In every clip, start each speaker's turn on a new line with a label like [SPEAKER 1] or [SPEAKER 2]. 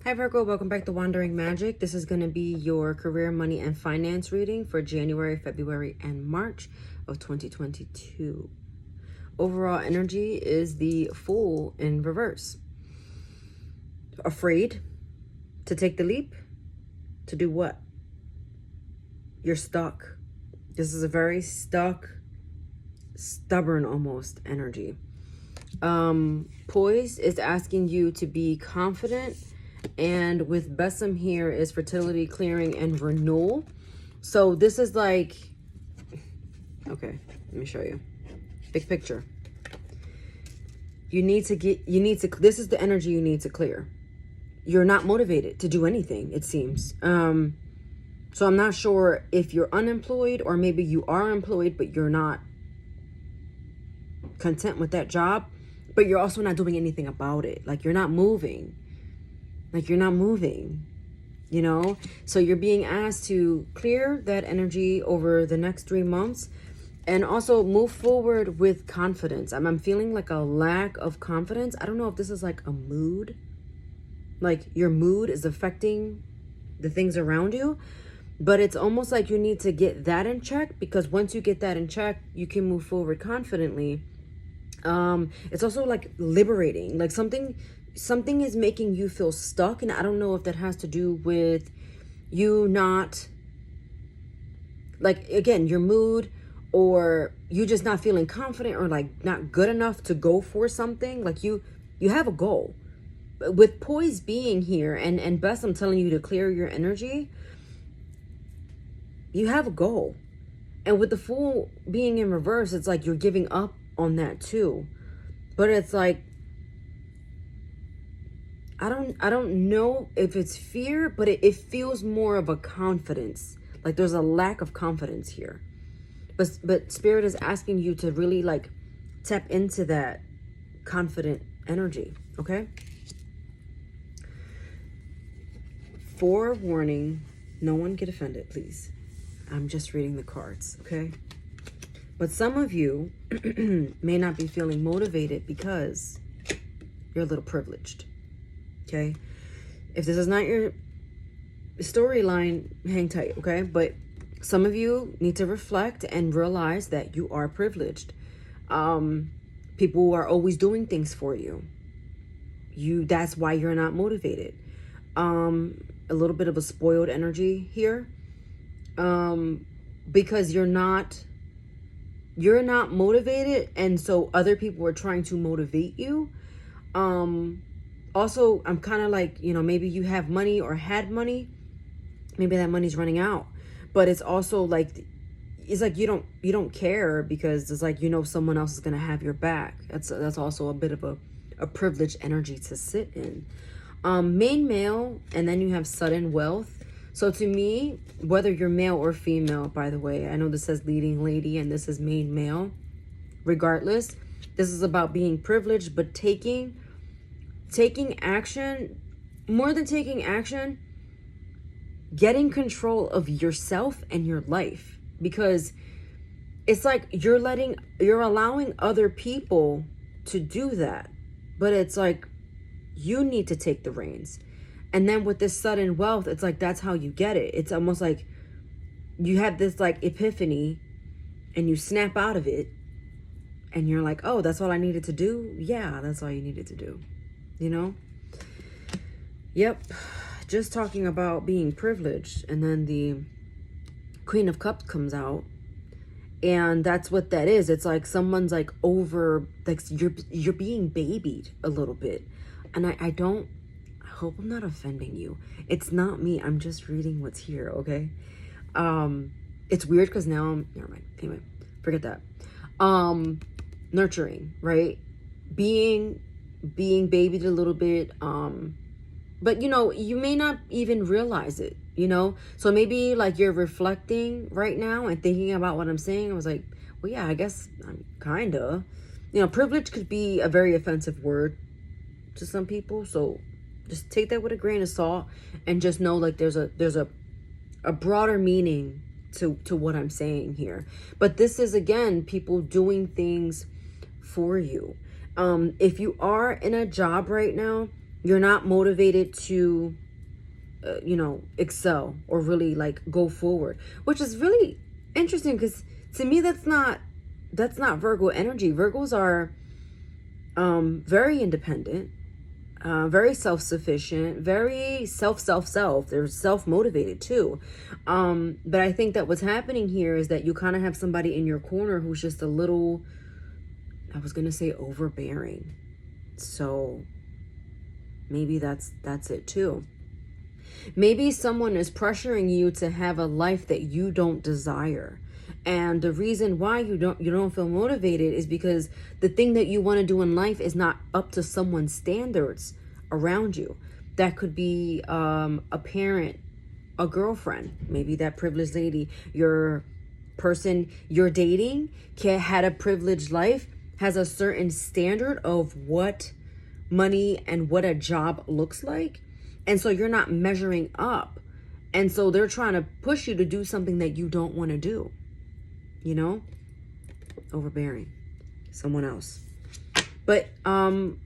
[SPEAKER 1] Hi Virgo, welcome back to Wandering Magic. This is going to be your career, money, and finance reading for January, February, and March of 2022. Overall energy is the Fool in reverse. Afraid to take the leap? To do what? You're stuck. This is a very stuck, stubborn almost energy. Poise is asking you to be confident, and with Besom here is fertility, clearing, and renewal. So this is like, okay, let me show you big picture. This is the energy you need to clear. You're not motivated to do anything, it seems. So I'm not sure if you're unemployed or maybe you are employed but you're not content with that job, but you're also not doing anything about it. Like you're not moving. You know? So you're being asked to clear that energy over the next 3 months and also move forward with confidence. I'm feeling like a lack of confidence. I don't know if this is like a mood. Like your mood is affecting the things around you, but it's almost like you need to get that in check, because once you get that in check, you can move forward confidently. It's also like liberating, like something is making you feel stuck, and I don't know if that has to do with you not, like, again, your mood, or you just not feeling confident or like not good enough to go for something. Like you have a goal. With Poise being here and Besom telling you to clear your energy, you have a goal. And with the Fool being in reverse, it's like you're giving up on that too. But it's like, I don't know if it's fear, but it feels more of a confidence. Like there's a lack of confidence here. But Spirit is asking you to really like tap into that confident energy, okay? Forewarning, no one get offended, please. I'm just reading the cards, okay? But some of you may not be feeling motivated because you're a little privileged, okay? If this is not your storyline, hang tight, okay? But some of you need to reflect and realize that you are privileged. People are always doing things for you. That's why you're not motivated. A little bit of a spoiled energy here. Because you're not motivated, and so other people are trying to motivate you. Also, I'm kind of like, maybe you have money or had money, maybe that money's running out, but it's also like, it's like you don't care, because it's like, someone else is going to have your back. That's also a bit of a privileged energy to sit in. Main male, and then you have sudden wealth. So to me, whether you're male or female, by the way, I know this says leading lady and this is main male. Regardless, this is about being privileged, but taking action, more than taking action, getting control of yourself and your life. Because it's like you're allowing other people to do that. But it's like, you need to take the reins. And then with this sudden wealth, it's like, that's how you get it. It's almost like you have this like epiphany and you snap out of it and you're like, oh, that's all I needed to do. Yeah, that's all you needed to do. Yep. Just talking about being privileged. And then the Queen of Cups comes out. And that's what that is. It's like someone's like over, like you're being babied a little bit. And I hope I'm not offending you. It's not me. I'm just reading what's here, okay? It's weird because now never mind. Anyway, forget that. Nurturing, right? Being babied a little bit. But you may not even realize it, So maybe like you're reflecting right now and thinking about what I'm saying. I was like, well, yeah, I guess I'm kinda. Privilege could be a very offensive word to some people, so just take that with a grain of salt and just know like there's a broader meaning to what I'm saying here. But this is, again, people doing things for you. If you are in a job right now, You're not motivated to, excel or really like go forward, which is really interesting because to me, that's not Virgo energy. Virgos are very independent, very self-sufficient, very self. They're self-motivated too. But I think that what's happening here is that you kind of have somebody in your corner who's just a little, I was gonna say overbearing. So maybe that's it too. Maybe someone is pressuring you to have a life that you don't desire. And the reason why you don't feel motivated is because the thing that you want to do in life is not up to someone's standards around you. That could be a parent, a girlfriend, maybe that privileged lady, your person you're dating had a privileged life, has a certain standard of what money and what a job looks like. And so you're not measuring up. And so they're trying to push you to do something that you don't want to do. Overbearing, someone else. But I'm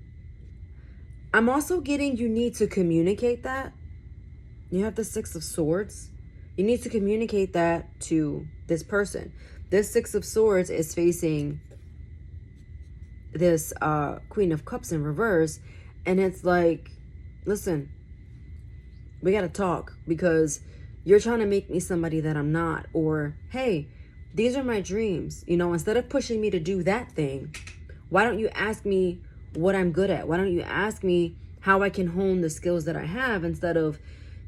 [SPEAKER 1] also getting, you need to communicate that. You have the Six of Swords. You need to communicate that to this person. This Six of Swords is facing this Queen of Cups in reverse. And it's like, listen, we got to talk because you're trying to make me somebody that I'm not. Or, hey, these are my dreams. Instead of pushing me to do that thing, why don't you ask me what I'm good at? Why don't you ask me how I can hone the skills that I have instead of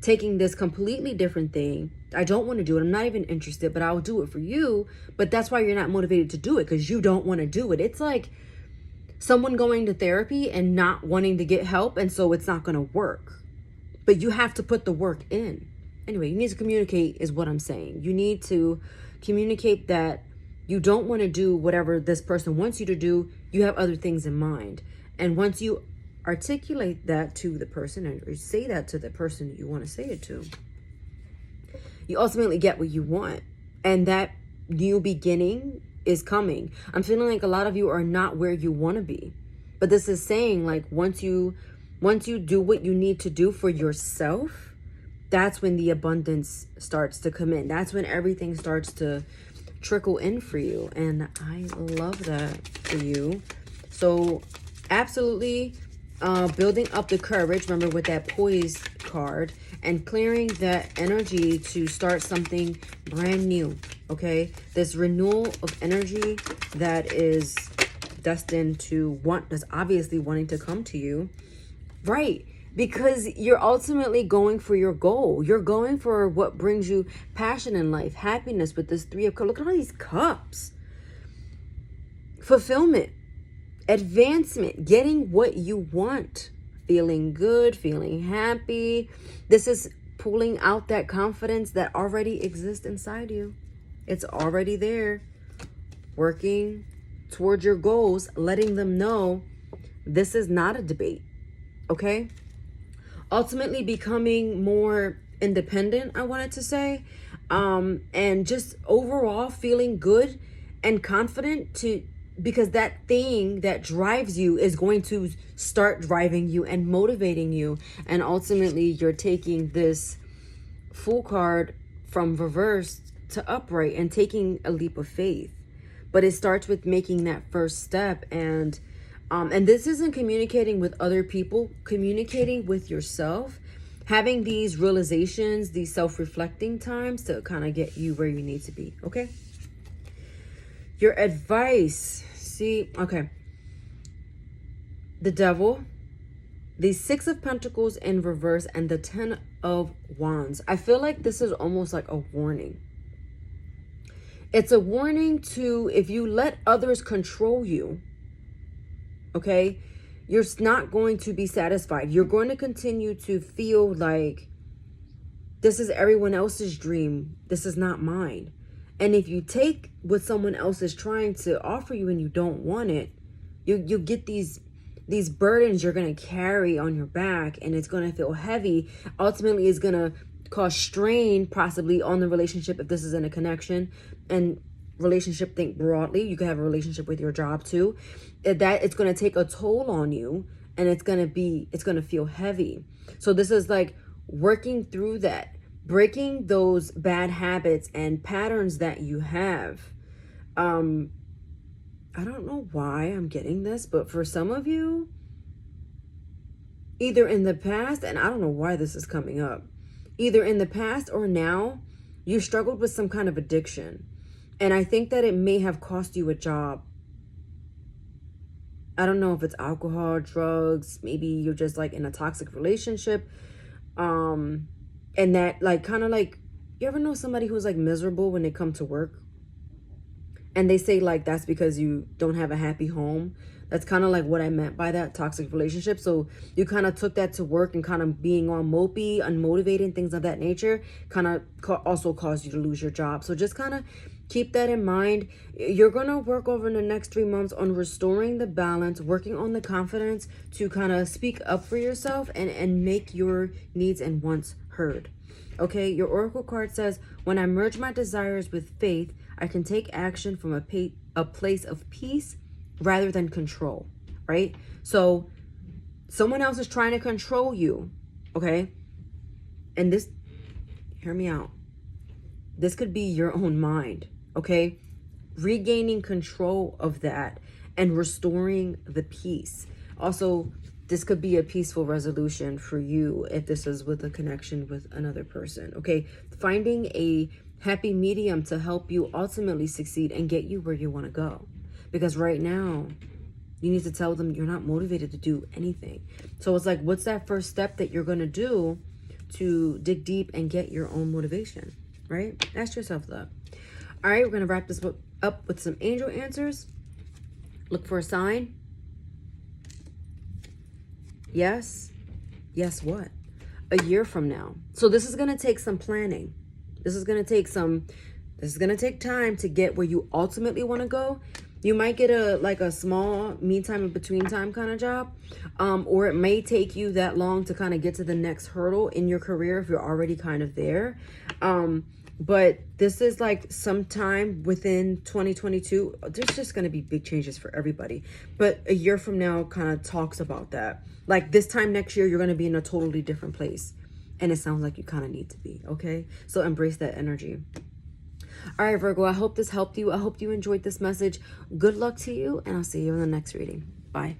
[SPEAKER 1] taking this completely different thing? I don't want to do it. I'm not even interested, but I'll do it for you. But that's why you're not motivated to do it, because you don't want to do it. It's like someone going to therapy and not wanting to get help, and so it's not going to work. But you have to put the work in. Anyway, you need to communicate is what I'm saying. You need to communicate that you don't want to do whatever this person wants you to do. You have other things in mind. And once you articulate that to the person, or say that to the person that you want to say it to, you ultimately get what you want. And that new beginning is coming. I'm feeling like a lot of you are not where you want to be. But this is saying, like, once you do what you need to do for yourself, that's when the abundance starts to come in. That's when everything starts to trickle in for you. And I love that for you. So absolutely building up the courage, remember, with that poise card, and clearing that energy to start something brand new. Okay, this renewal of energy that is destined to that's obviously wanting to come to you, right? Because you're ultimately going for your goal. You're going for what brings you passion in life, happiness with this Three of Cups. Look at all these cups. Fulfillment, advancement, getting what you want, feeling good, feeling happy. This is pulling out that confidence that already exists inside you. It's already there, working towards your goals, letting them know this is not a debate, okay? Ultimately becoming more independent, I wanted to say, and just overall feeling good and confident because that thing that drives you is going to start driving you and motivating you. And ultimately you're taking this Fool card from reverse to upright and taking a leap of faith. But it starts with making that first step. And this isn't communicating with other people, communicating with yourself, having these realizations, these self-reflecting times to kind of get you where you need to be. Okay. Your advice. See, okay. The Devil, the Six of Pentacles in reverse, and the Ten of Wands. I feel like this is almost like a warning. It's a warning to, if you let others control you, okay, you're not going to be satisfied. You're going to continue to feel like this is everyone else's dream. This is not mine. And if you take what someone else is trying to offer you and you don't want it, you get these burdens you're going to carry on your back, and it's going to feel heavy. Ultimately, it's going to cause strain possibly on the relationship if this is in a connection. And relationship, think broadly. You could have a relationship with your job too. That it's going to take a toll on you, and it's going to feel heavy. So this is like working through that, breaking those bad habits and patterns that you have. I don't know why I'm getting this, but for some of you, either in the past, and I don't know why this is coming up, either in the past or now, you struggled with some kind of addiction. And I think that it may have cost you a job. I don't know if it's alcohol, drugs, maybe you're just like in a toxic relationship. And that like kind of like, you ever know somebody who's like miserable when they come to work? And they say like that's because you don't have a happy home. That's kind of like what I meant by that toxic relationship. So you kind of took that to work, and kind of being all mopey, unmotivated, things of that nature kind of also caused you to lose your job. So just kind of keep that in mind. You're going to work over the next 3 months on restoring the balance, working on the confidence to kind of speak up for yourself and make your needs and wants heard. Okay, your oracle card says, when I merge my desires with faith, I can take action from a place of peace rather than control, right? So someone else is trying to control you, okay? And this, hear me out. This could be your own mind, okay? Regaining control of that and restoring the peace. Also, this could be a peaceful resolution for you if this is with a connection with another person, okay? Finding a happy medium to help you ultimately succeed and get you where you want to go. Because right now, you need to tell them you're not motivated to do anything. So it's like, what's that first step that you're going to do to dig deep and get your own motivation, right? Ask yourself that. All right, we're going to wrap this book up with some angel answers. Look for a sign. Yes. Yes, what? A year from now. So this is going to take some planning. This is going to take time to get where you ultimately want to go. You might get a small meantime in between time kind of job. Or it may take you that long to kind of get to the next hurdle in your career if you're already kind of there. But this is like sometime within 2022. There's just going to be big changes for everybody. But a year from now kind of talks about that. Like this time next year, you're going to be in a totally different place. And it sounds like you kind of need to be, okay? So embrace that energy. All right, Virgo, I hope this helped you. I hope you enjoyed this message. Good luck to you, and I'll see you in the next reading. Bye.